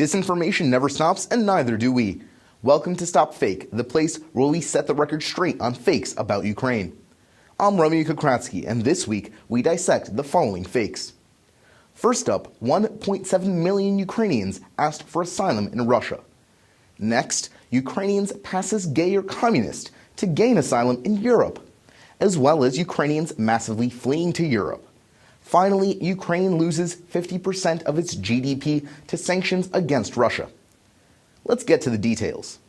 Disinformation never stops, and neither do we. Welcome to StopFake, the place where we set the record straight on fakes about Ukraine. I'm Romeo Kokriatsky, and this week we dissect the following fakes. First up, 1.7 million Ukrainians asked for asylum in Russia. Next, Ukrainians pass as gay or communist to gain asylum in Europe, as well as Ukrainians massively fleeing to Europe. Finally, Ukraine loses 50% of its GDP to sanctions against Russia. Let's get to the details.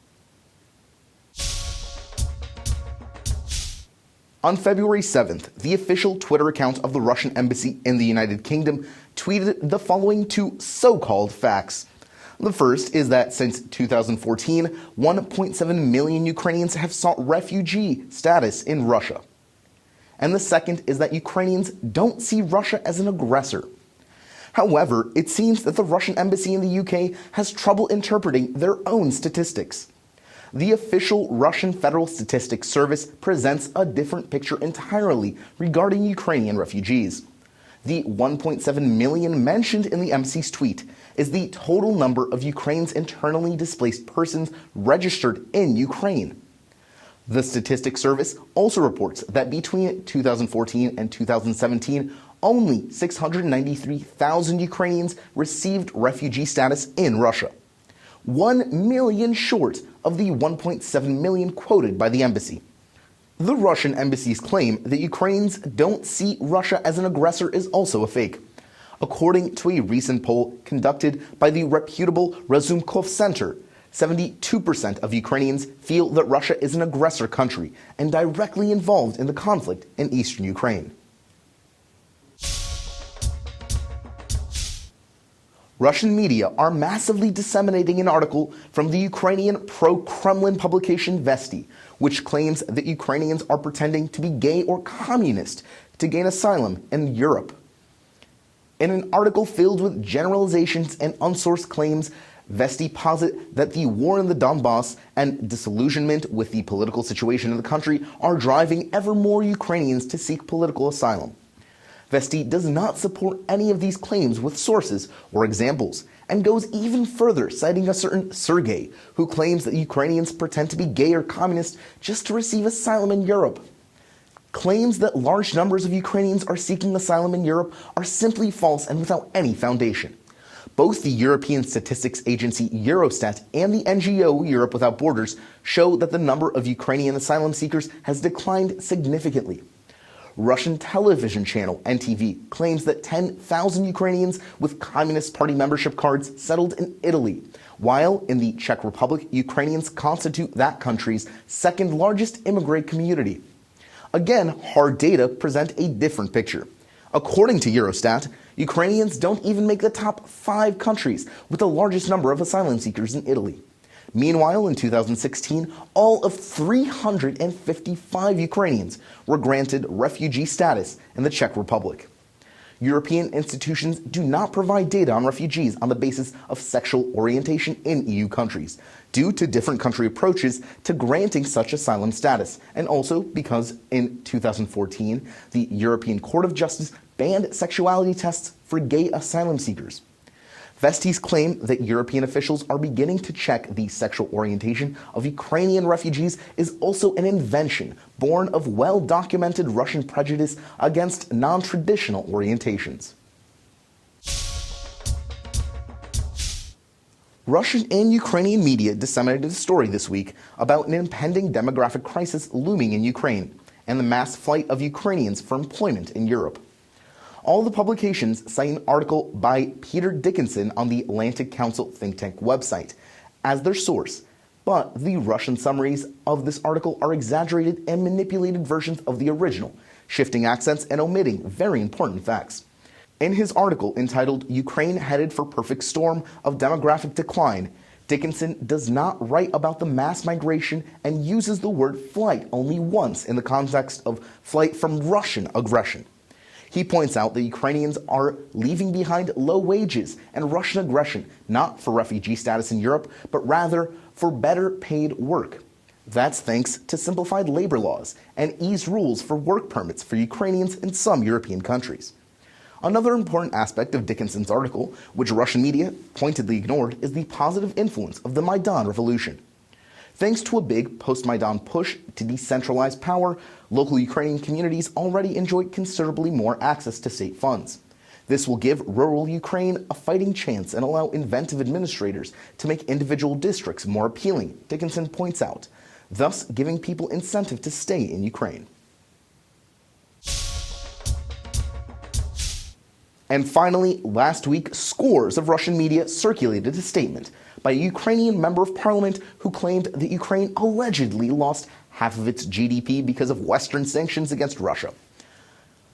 On February 7th, the official Twitter account of the Russian embassy in the United Kingdom tweeted the following two so-called facts. The first is that since 2014, 1.7 million Ukrainians have sought refugee status in Russia. And the second is that Ukrainians don't see Russia as an aggressor. However, it seems that the Russian embassy in the UK has trouble interpreting their own statistics. The official Russian Federal Statistics Service presents a different picture entirely regarding Ukrainian refugees. The 1.7 million mentioned in the embassy's tweet is the total number of Ukraine's internally displaced persons registered in Ukraine. The Statistics Service also reports that between 2014 and 2017, only 693,000 Ukrainians received refugee status in Russia, 1 million short of the 1.7 million quoted by the embassy. The Russian embassy's claim that Ukrainians don't see Russia as an aggressor is also a fake. According to a recent poll conducted by the reputable Razumkov Center, 72% of Ukrainians feel that Russia is an aggressor country and directly involved in the conflict in eastern Ukraine. Russian media are massively disseminating an article from the Ukrainian pro-Kremlin publication Vesti, which claims that Ukrainians are pretending to be gay or communist to gain asylum in Europe. In an article filled with generalizations and unsourced claims, Vesti posit that the war in the Donbass and disillusionment with the political situation in the country are driving ever more Ukrainians to seek political asylum. Vesti does not support any of these claims with sources or examples, and goes even further, citing a certain Sergei, who claims that Ukrainians pretend to be gay or communist just to receive asylum in Europe. Claims that large numbers of Ukrainians are seeking asylum in Europe are simply false and without any foundation. Both the European Statistics Agency Eurostat and the NGO Europe Without Borders show that the number of Ukrainian asylum seekers has declined significantly. Russian television channel NTV claims that 10,000 Ukrainians with Communist Party membership cards settled in Italy, while in the Czech Republic, Ukrainians constitute that country's second largest immigrant community. Again, hard data present a different picture. According to Eurostat, Ukrainians don't even make the top 5 countries with the largest number of asylum seekers in Italy. Meanwhile, in 2016, all of 355 Ukrainians were granted refugee status in the Czech Republic. European institutions do not provide data on refugees on the basis of sexual orientation in EU countries, due to different country approaches to granting such asylum status, and also because in 2014, the European Court of Justice banned sexuality tests for gay asylum seekers. Vesti's claim that European officials are beginning to check the sexual orientation of Ukrainian refugees is also an invention born of well-documented Russian prejudice against non-traditional orientations. Russian and Ukrainian media disseminated a story this week about an impending demographic crisis looming in Ukraine and the mass flight of Ukrainians for employment in Europe. All the publications cite an article by Peter Dickinson on the Atlantic Council think tank website as their source, but the Russian summaries of this article are exaggerated and manipulated versions of the original, shifting accents and omitting very important facts. In his article entitled "Ukraine Headed for Perfect Storm of Demographic Decline," Dickinson does not write about the mass migration and uses the word flight only once in the context of flight from Russian aggression. He points out that Ukrainians are leaving behind low wages and Russian aggression, not for refugee status in Europe, but rather for better paid work. That's thanks to simplified labor laws and eased rules for work permits for Ukrainians in some European countries. Another important aspect of Dickinson's article, which Russian media pointedly ignored, is the positive influence of the Maidan revolution. Thanks to a big post-Maidan push to decentralize power, local Ukrainian communities already enjoy considerably more access to state funds. This will give rural Ukraine a fighting chance and allow inventive administrators to make individual districts more appealing, Dickinson points out, thus giving people incentive to stay in Ukraine. And finally, last week, scores of Russian media circulated a statement by a Ukrainian member of parliament who claimed that Ukraine allegedly lost half of its GDP because of Western sanctions against Russia.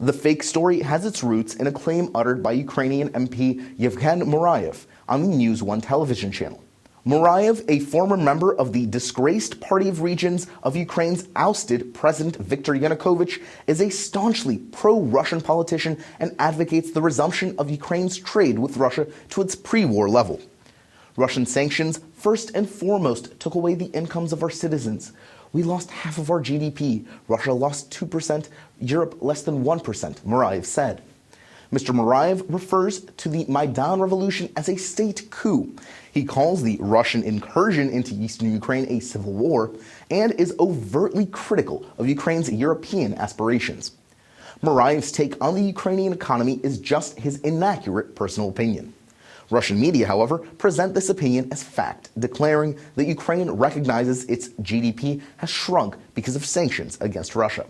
The fake story has its roots in a claim uttered by Ukrainian MP Yevhen Murayev on the News One television channel. Murayev, a former member of the disgraced Party of Regions of Ukraine's ousted President Viktor Yanukovych, is a staunchly pro-Russian politician and advocates the resumption of Ukraine's trade with Russia to its pre-war level. Russian sanctions, first and foremost, took away the incomes of our citizens. We lost half of our GDP. Russia lost 2%, Europe less than 1%, Murayev said. Mr. Murayev refers to the Maidan revolution as a state coup. He calls the Russian incursion into eastern Ukraine a civil war and is overtly critical of Ukraine's European aspirations. Murayev's take on the Ukrainian economy is just his inaccurate personal opinion. Russian media, however, present this opinion as fact, declaring that Ukraine recognizes its GDP has shrunk because of sanctions against Russia.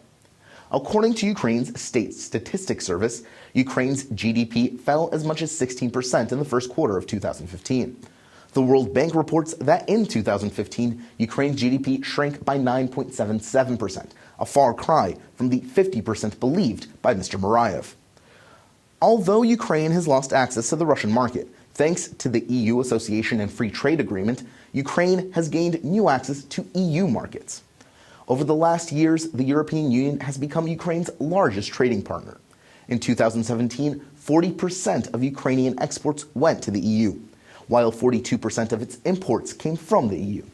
According to Ukraine's State Statistics Service, Ukraine's GDP fell as much as 16% in the first quarter of 2015. The World Bank reports that in 2015, Ukraine's GDP shrank by 9.77%, a far cry from the 50% believed by Mr. Murayev. Although Ukraine has lost access to the Russian market, thanks to the EU Association and Free Trade Agreement, Ukraine has gained new access to EU markets. Over the last years, the European Union has become Ukraine's largest trading partner. In 2017, 40% of Ukrainian exports went to the EU, while 42% of its imports came from the EU.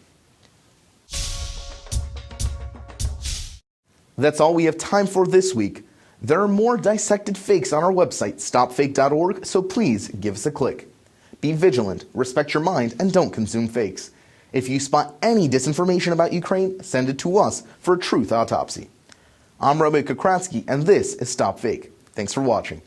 That's all we have time for this week. There are more dissected fakes on our website, StopFake.org, so please give us a click. Be vigilant, respect your mind, and don't consume fakes. If you spot any disinformation about Ukraine, send it to us for a truth autopsy. I'm Romeo Kokriatsky, and this is StopFake. Thanks for watching.